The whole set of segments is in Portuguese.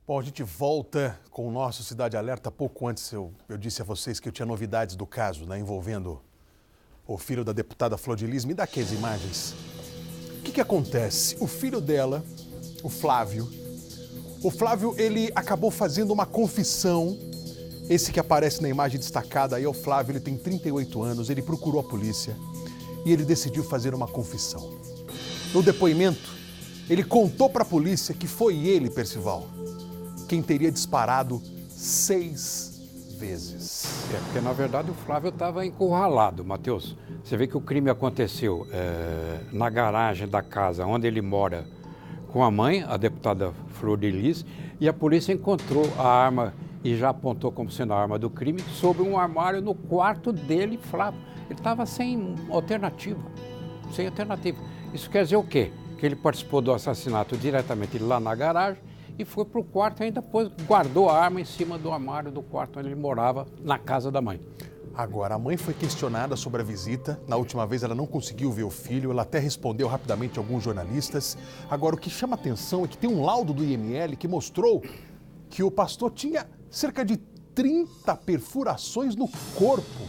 Bom, a gente volta com o nosso Cidade Alerta. Pouco antes eu disse a vocês que eu tinha novidades do caso, né, envolvendo o filho da deputada Flor de Lis. Me dá aqui as imagens. O que acontece? O filho dela, o Flávio, ele acabou fazendo uma confissão. Esse que aparece na imagem destacada aí é o Flávio, ele tem 38 anos, ele procurou a polícia e ele decidiu fazer uma confissão. No depoimento, ele contou para a polícia que foi ele, Percival, quem teria disparado 6 vezes. Porque na verdade o Flávio estava encurralado, Matheus. Você vê que o crime aconteceu na garagem da casa onde ele mora com a mãe, a deputada Flor de Lis, e a polícia encontrou a arma e já apontou como sendo a arma do crime sobre um armário no quarto dele, Flávio. Ele estava sem alternativa. Isso quer dizer o quê? Que ele participou do assassinato diretamente lá na garagem e foi para o quarto e ainda depois guardou a arma em cima do armário do quarto onde ele morava, na casa da mãe. Agora, a mãe foi questionada sobre a visita. Na última vez ela não conseguiu ver o filho, ela até respondeu rapidamente a alguns jornalistas. Agora, o que chama atenção é que tem um laudo do IML que mostrou que o pastor tinha cerca de 30 perfurações no corpo.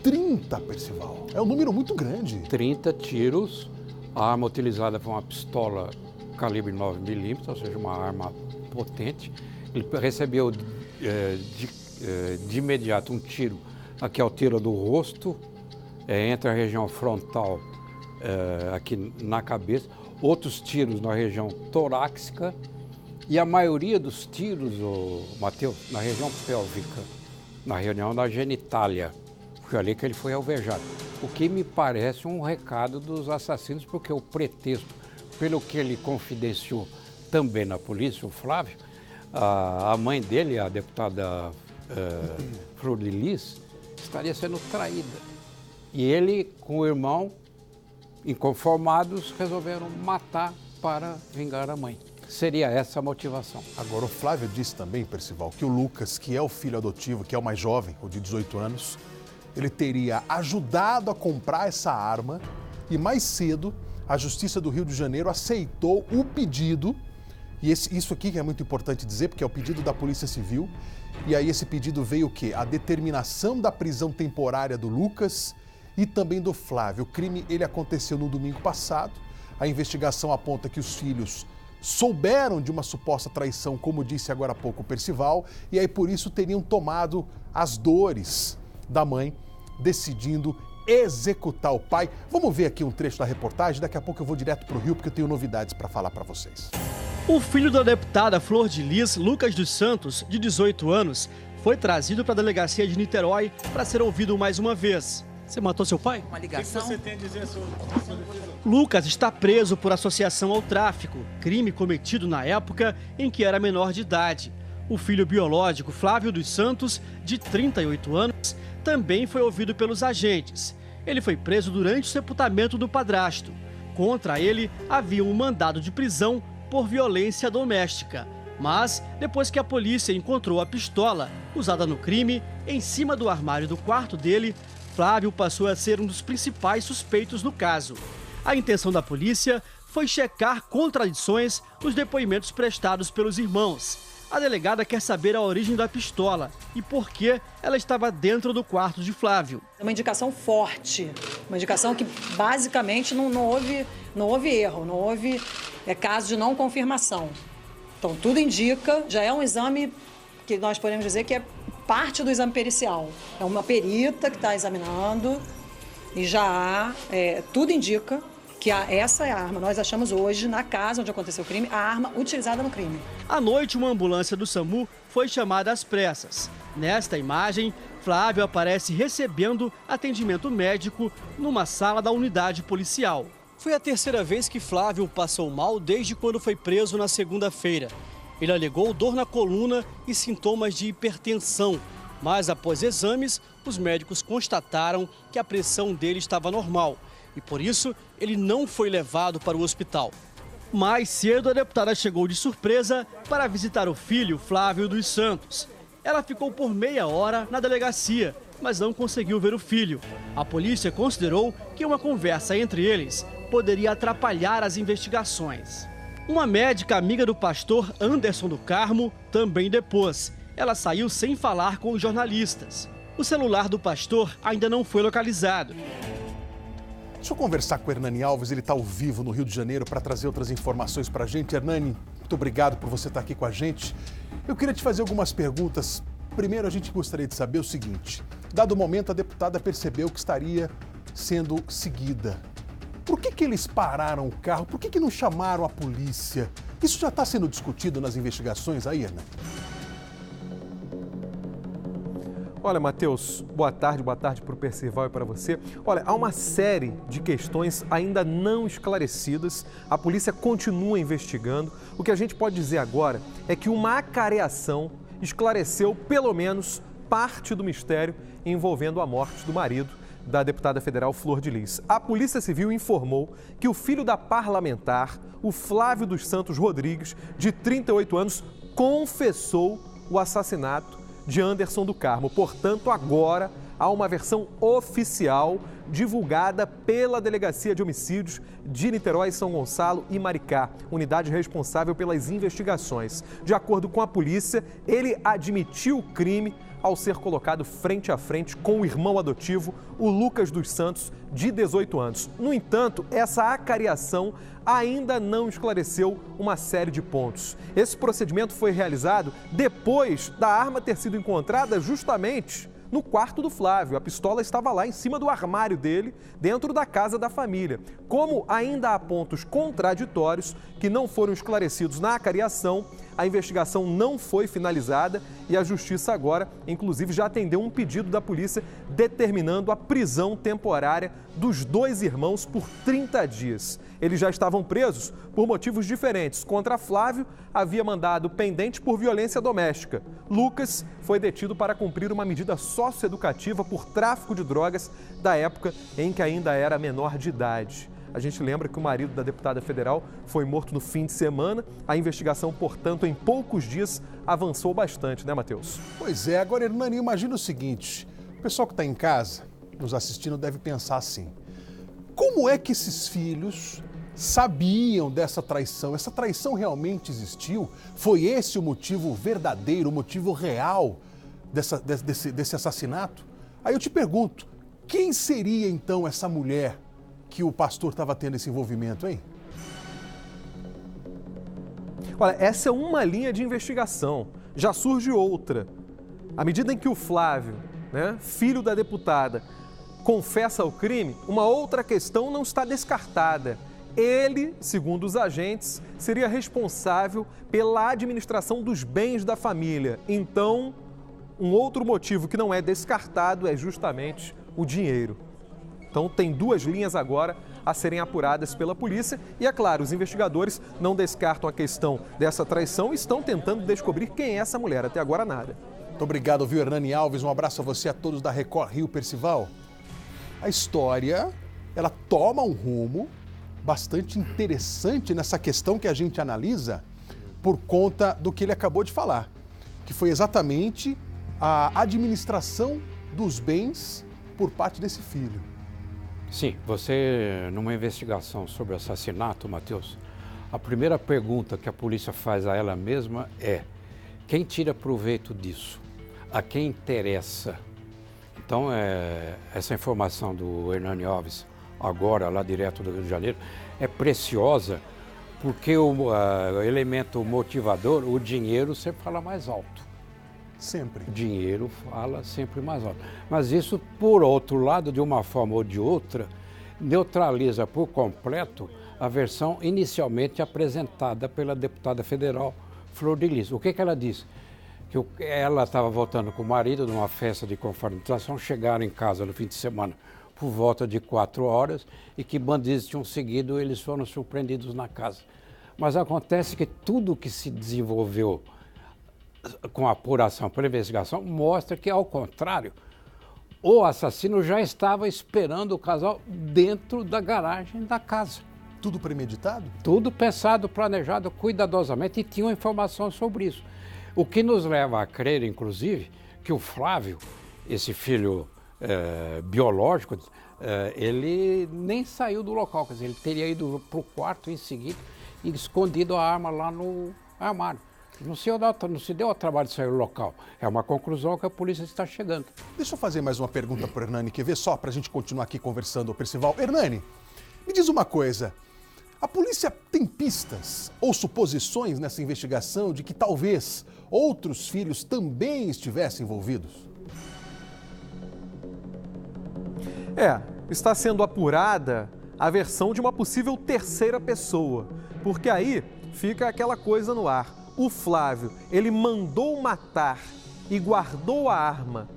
30, Percival. É um número muito grande. 30 tiros. A arma utilizada foi uma pistola calibre 9mm, ou seja, uma arma potente. Ele recebeu de imediato um tiro aqui à altura do rosto, entre a região frontal, aqui na cabeça, outros tiros na região torácica e a maioria dos tiros, Matheus, na região pélvica, na região da genitália. Foi ali que ele foi alvejado. O que me parece um recado dos assassinos, porque o pretexto, pelo que ele confidenciou também na polícia, o Flávio, a mãe dele, a deputada Flor de Lis, estaria sendo traída. E ele, com o irmão, inconformados, resolveram matar para vingar a mãe. Seria essa a motivação. Agora, o Flávio disse também, Percival, que o Lucas, que é o filho adotivo, que é o mais jovem, o de 18 anos, ele teria ajudado a comprar essa arma e mais cedo a Justiça do Rio de Janeiro aceitou o pedido, e isso aqui que é muito importante dizer, porque é o pedido da Polícia Civil, e aí esse pedido veio o quê? A determinação da prisão temporária do Lucas e também do Flávio. O crime ele aconteceu no domingo passado, a investigação aponta que os filhos souberam de uma suposta traição, como disse agora há pouco o Percival, e aí por isso teriam tomado as dores da mãe, decidindo executar o pai. Vamos ver aqui um trecho da reportagem, daqui a pouco eu vou direto para o Rio, porque eu tenho novidades para falar para vocês. O filho da deputada Flor de Lis, Lucas dos Santos, de 18 anos, foi trazido para a delegacia de Niterói para ser ouvido mais uma vez. Você matou seu pai? Uma ligação? O que você tem a dizer sobre Lucas está preso por associação ao tráfico, crime cometido na época em que era menor de idade. O filho biológico, Flávio dos Santos, de 38 anos, também foi ouvido pelos agentes. Ele foi preso durante o sepultamento do padrasto. Contra ele, havia um mandado de prisão por violência doméstica. Mas, depois que a polícia encontrou a pistola usada no crime em cima do armário do quarto dele, Flávio passou a ser um dos principais suspeitos no caso. A intenção da polícia foi checar contradições nos depoimentos prestados pelos irmãos. A delegada quer saber a origem da pistola e por que ela estava dentro do quarto de Flávio. É uma indicação forte, uma indicação que basicamente não houve erro, não houve caso de não confirmação. Então tudo indica, já é um exame que nós podemos dizer que é parte do exame pericial. É uma perita que está examinando e já há, tudo indica que essa é a arma. Nós achamos hoje, na casa onde aconteceu o crime, a arma utilizada no crime. À noite, uma ambulância do SAMU foi chamada às pressas. Nesta imagem, Flávio aparece recebendo atendimento médico numa sala da unidade policial. Foi a terceira vez que Flávio passou mal desde quando foi preso na segunda-feira. Ele alegou dor na coluna e sintomas de hipertensão. Mas após exames, os médicos constataram que a pressão dele estava normal. E por isso, ele não foi levado para o hospital. Mais cedo, a deputada chegou de surpresa para visitar o filho, Flávio dos Santos. Ela ficou por meia hora na delegacia, mas não conseguiu ver o filho. A polícia considerou que uma conversa entre eles poderia atrapalhar as investigações. Uma médica amiga do pastor Anderson do Carmo também depôs. Ela saiu sem falar com os jornalistas. O celular do pastor ainda não foi localizado. Deixa eu conversar com o Hernani Alves, ele está ao vivo no Rio de Janeiro para trazer outras informações para a gente. Hernani, muito obrigado por você estar aqui com a gente. Eu queria te fazer algumas perguntas. Primeiro, a gente gostaria de saber o seguinte. Dado o momento, a deputada percebeu que estaria sendo seguida. Por que eles pararam o carro? Por que não chamaram a polícia? Isso já está sendo discutido nas investigações aí, Hernani? Olha, Matheus, boa tarde para o Percival e para você. Olha, há uma série de questões ainda não esclarecidas, a polícia continua investigando. O que a gente pode dizer agora é que uma acareação esclareceu pelo menos parte do mistério envolvendo a morte do marido da deputada federal Flor de Lis. A Polícia Civil informou que o filho da parlamentar, o Flávio dos Santos Rodrigues, de 38 anos, confessou o assassinato de Anderson do Carmo. Portanto, agora há uma versão oficial divulgada pela Delegacia de Homicídios de Niterói, São Gonçalo e Maricá, unidade responsável pelas investigações. De acordo com a polícia, ele admitiu o crime ao ser colocado frente a frente com o irmão adotivo, o Lucas dos Santos, de 18 anos. No entanto, essa acareação ainda não esclareceu uma série de pontos. Esse procedimento foi realizado depois da arma ter sido encontrada justamente no quarto do Flávio. A pistola estava lá em cima do armário dele, dentro da casa da família. Como ainda há pontos contraditórios que não foram esclarecidos na acareação, a investigação não foi finalizada e a Justiça agora, inclusive, já atendeu um pedido da polícia determinando a prisão temporária dos dois irmãos por 30 dias. Eles já estavam presos por motivos diferentes. Contra Flávio, havia mandado pendente por violência doméstica. Lucas foi detido para cumprir uma medida socioeducativa por tráfico de drogas da época em que ainda era menor de idade. A gente lembra que o marido da deputada federal foi morto no fim de semana. A investigação, portanto, em poucos dias avançou bastante, né, Matheus? Pois é. Agora, Hernani, imagina o seguinte. O pessoal que está em casa, nos assistindo, deve pensar assim. Como é que esses filhos sabiam dessa traição? Essa traição realmente existiu? Foi esse o motivo verdadeiro, o motivo real desse assassinato? Aí eu te pergunto, quem seria então essa mulher que o pastor estava tendo esse envolvimento, hein? Olha, essa é uma linha de investigação. Já surge outra. À medida em que o Flávio, filho da deputada, confessa o crime, uma outra questão não está descartada. Ele, segundo os agentes, seria responsável pela administração dos bens da família. Então, um outro motivo que não é descartado é justamente o dinheiro. Então, tem duas linhas agora a serem apuradas pela polícia e, é claro, os investigadores não descartam a questão dessa traição e estão tentando descobrir quem é essa mulher. Até agora, nada. Muito obrigado, viu, Hernani Alves? Um abraço a você e a todos da Record Rio, Percival. A história, ela toma um rumo bastante interessante nessa questão que a gente analisa por conta do que ele acabou de falar, que foi exatamente a administração dos bens por parte desse filho. Sim, você, numa investigação sobre assassinato, Matheus, a primeira pergunta que a polícia faz a ela mesma é: quem tira proveito disso? A quem interessa? Então, essa informação do Hernani Alves, agora lá direto do Rio de Janeiro, é preciosa porque o elemento motivador, o dinheiro, sempre fala mais alto. Sempre. O dinheiro fala sempre mais alto. Mas isso, por outro lado, de uma forma ou de outra, neutraliza por completo a versão inicialmente apresentada pela deputada federal Flor de Lis. O que ela disse? Que ela estava voltando com o marido numa festa de confraternização, chegaram em casa no fim de semana por volta de 4 horas e que bandidos tinham seguido, eles foram surpreendidos na casa. Mas acontece que tudo que se desenvolveu com a apuração pela investigação mostra que, ao contrário, o assassino já estava esperando o casal dentro da garagem da casa. Tudo premeditado? Tudo pensado, planejado cuidadosamente e tinham informação sobre isso. O que nos leva a crer, inclusive, que o Flávio, esse filho biológico, ele nem saiu do local, quer dizer, ele teria ido para o quarto em seguida escondido a arma lá no armário. Não se deu ao trabalho de sair do local. É uma conclusão que a polícia está chegando. Deixa eu fazer mais uma pergunta para o Hernani, quer ver só para a gente continuar aqui conversando, Percival. Hernani, me diz uma coisa. A polícia tem pistas ou suposições nessa investigação de que talvez outros filhos também estivessem envolvidos? Está sendo apurada a versão de uma possível terceira pessoa, porque aí fica aquela coisa no ar. O Flávio, ele mandou matar e guardou a arma,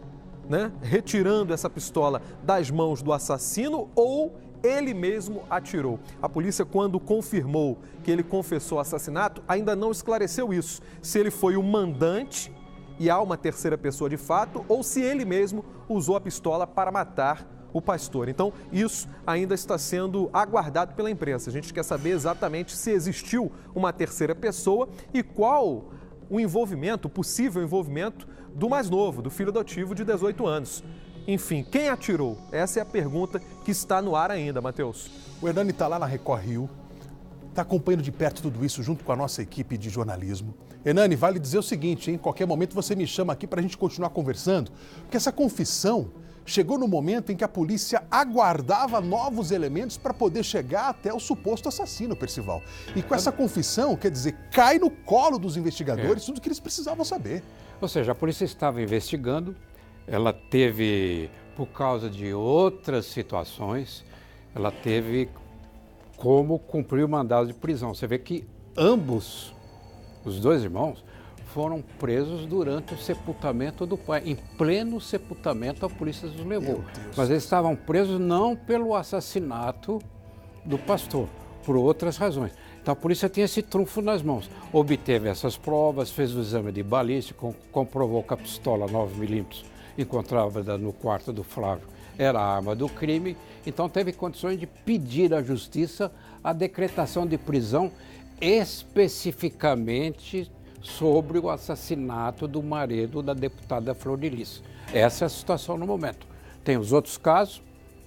né? Retirando essa pistola das mãos do assassino, ou ele mesmo atirou. A polícia, quando confirmou que ele confessou o assassinato, ainda não esclareceu isso. Se ele foi o mandante e há uma terceira pessoa de fato, ou se ele mesmo usou a pistola para matar o pastor. Então, isso ainda está sendo aguardado pela imprensa. A gente quer saber exatamente se existiu uma terceira pessoa e qual o possível envolvimento do mais novo, do filho adotivo de 18 anos. Enfim, quem atirou? Essa é a pergunta que está no ar ainda, Matheus. O Hernani está lá na Record Rio, está acompanhando de perto tudo isso junto com a nossa equipe de jornalismo. Hernani, vale dizer o seguinte, em qualquer momento você me chama aqui para a gente continuar conversando, porque essa confissão chegou no momento em que a polícia aguardava novos elementos para poder chegar até o suposto assassino, Percival. E com essa confissão, quer dizer, cai no colo dos investigadores tudo que eles precisavam saber. Ou seja, a polícia estava investigando, ela teve, por causa de outras situações, ela teve como cumprir o mandado de prisão. Você vê que ambos, os dois irmãos, foram presos durante o sepultamento do pai. Em pleno sepultamento, a polícia os levou. Mas eles estavam presos não pelo assassinato do pastor, por outras razões. Então a polícia tinha esse trunfo nas mãos. Obteve essas provas, fez o exame de balística, comprovou que a pistola 9mm encontrada no quarto do Flávio era a arma do crime. Então teve condições de pedir à justiça a decretação de prisão especificamente sobre o assassinato do marido da deputada Flor de Lis. Essa é a situação no momento. Tem os outros casos,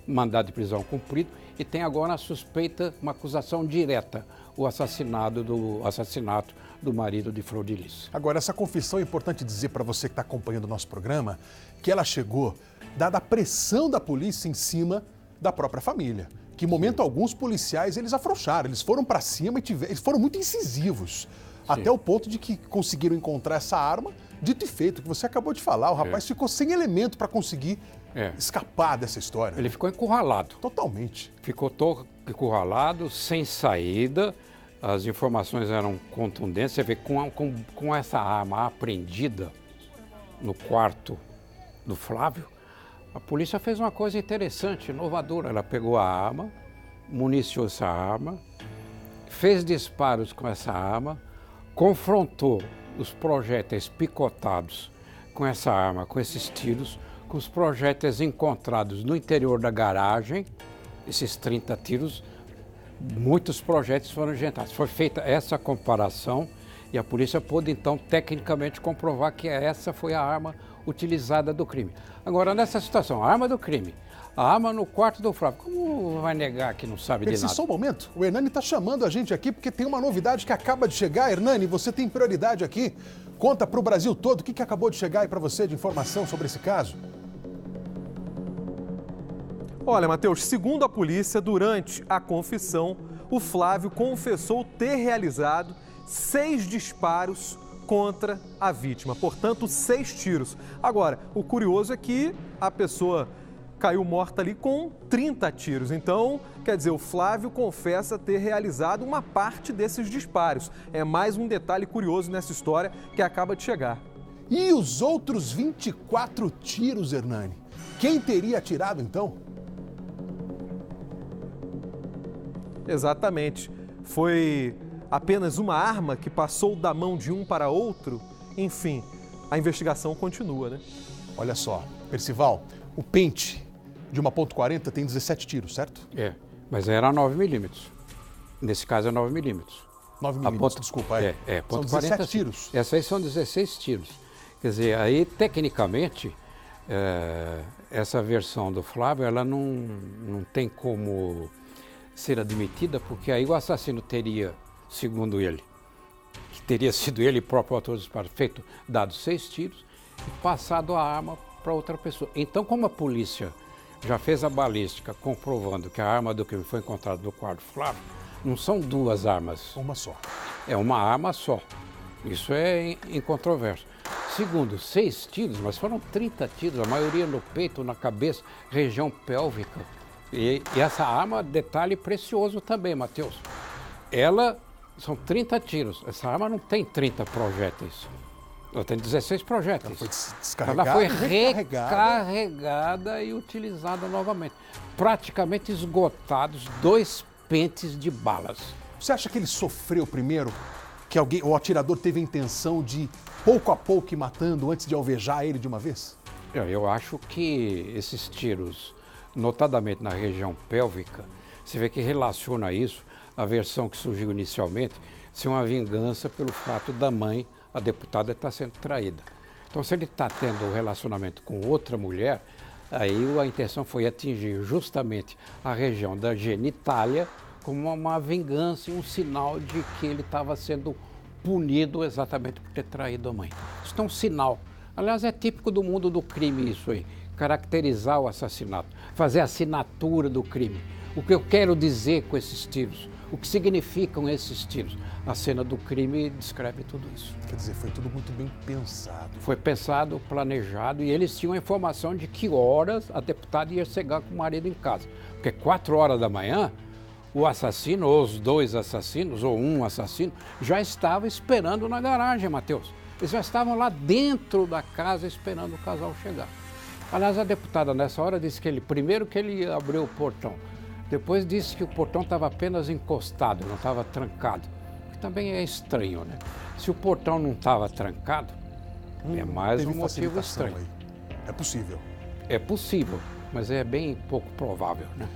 mandado de prisão cumprido, e tem agora a suspeita, uma acusação direta, o assassinato do marido de Flor de Lis. Agora, essa confissão é importante dizer para você que está acompanhando o nosso programa, que ela chegou dada a pressão da polícia em cima da própria família. Que em momento algum os policiais eles afrouxaram, eles foram para cima e eles foram muito incisivos. Até o ponto de que conseguiram encontrar essa arma, dito e feito, que você acabou de falar. O rapaz ficou sem elemento para conseguir escapar dessa história. Ele ficou encurralado. Totalmente. Ficou encurralado, sem saída. As informações eram contundentes. Você vê, com essa arma apreendida no quarto do Flávio, a polícia fez uma coisa interessante, inovadora. Ela pegou a arma, municiou essa arma, fez disparos com essa arma, confrontou os projéteis picotados com essa arma, com esses tiros, com os projéteis encontrados no interior da garagem, esses 30 tiros, muitos projéteis foram injetados. Foi feita essa comparação e a polícia pôde, então, tecnicamente comprovar que essa foi a arma utilizada do crime. Agora, nessa situação, a arma do crime, a arma no quarto do Flávio, como vai negar que não sabe de nada? Só um momento, o Hernani está chamando a gente aqui porque tem uma novidade que acaba de chegar. Hernani, você tem prioridade aqui. Conta para o Brasil todo o que acabou de chegar aí para você de informação sobre esse caso. Olha, Matheus, segundo a polícia, durante a confissão, o Flávio confessou ter realizado 6 disparos contra a vítima, portanto, 6 tiros. Agora, o curioso é que a pessoa caiu morta ali com 30 tiros. Então, quer dizer, o Flávio confessa ter realizado uma parte desses disparos. É mais um detalhe curioso nessa história que acaba de chegar. E os outros 24 tiros, Hernani? Quem teria atirado, então? Exatamente. Foi apenas uma arma que passou da mão de um para outro? Enfim, a investigação continua, né? Olha só, Percival, o pente de uma .40 tem 17 tiros, certo? Mas era 9mm. Nesse caso é 9mm. 9mm, desculpa. São 17 tiros. Essas aí são 16 tiros. Quer dizer, aí tecnicamente, essa versão do Flávio, ela não tem como ser admitida, porque aí o assassino teria segundo ele, que teria sido ele próprio o autor do disparo, dado 6 tiros e passado a arma para outra pessoa. Então, como a polícia já fez a balística comprovando que a arma do crime foi encontrada no quarto do Flávio, não são 2 armas. Uma só. É uma arma só. Isso é incontroverso. Segundo, 6 tiros, mas foram 30 tiros, a maioria no peito, na cabeça, região pélvica. E essa arma, detalhe precioso também, Matheus. São 30 tiros. Essa arma não tem 30 projéteis. Ela tem 16 projéteis. Ela foi descarregada. Ela foi recarregada e utilizada novamente. Praticamente esgotados 2 pentes de balas. Você acha que ele sofreu primeiro? Que o atirador teve a intenção de, pouco a pouco, ir matando antes de alvejar ele de uma vez? Eu acho que esses tiros, notadamente na região pélvica, você vê que relaciona isso, a versão que surgiu inicialmente, ser uma vingança pelo fato da mãe, a deputada, estar sendo traída. Então, se ele está tendo um relacionamento com outra mulher, aí a intenção foi atingir justamente a região da genitália como uma vingança e um sinal de que ele estava sendo punido exatamente por ter traído a mãe. Isso é um sinal. Aliás, é típico do mundo do crime isso aí, caracterizar o assassinato, fazer a assinatura do crime. O que eu quero dizer com esses tiros? O que significam esses tiros? A cena do crime descreve tudo isso. Quer dizer, foi tudo muito bem pensado. Foi pensado, planejado, e eles tinham a informação de que horas a deputada ia chegar com o marido em casa. Porque 4 horas da manhã, o assassino, ou os 2 assassinos, ou um assassino, já estava esperando na garagem, Matheus. Eles já estavam lá dentro da casa esperando o casal chegar. Aliás, a deputada nessa hora disse que primeiro que ele abriu o portão, depois disse que o portão estava apenas encostado, não estava trancado. Que também é estranho, né? Se o portão não estava trancado, é mais um motivo estranho. Aí. É possível. É possível, mas é bem pouco provável, né?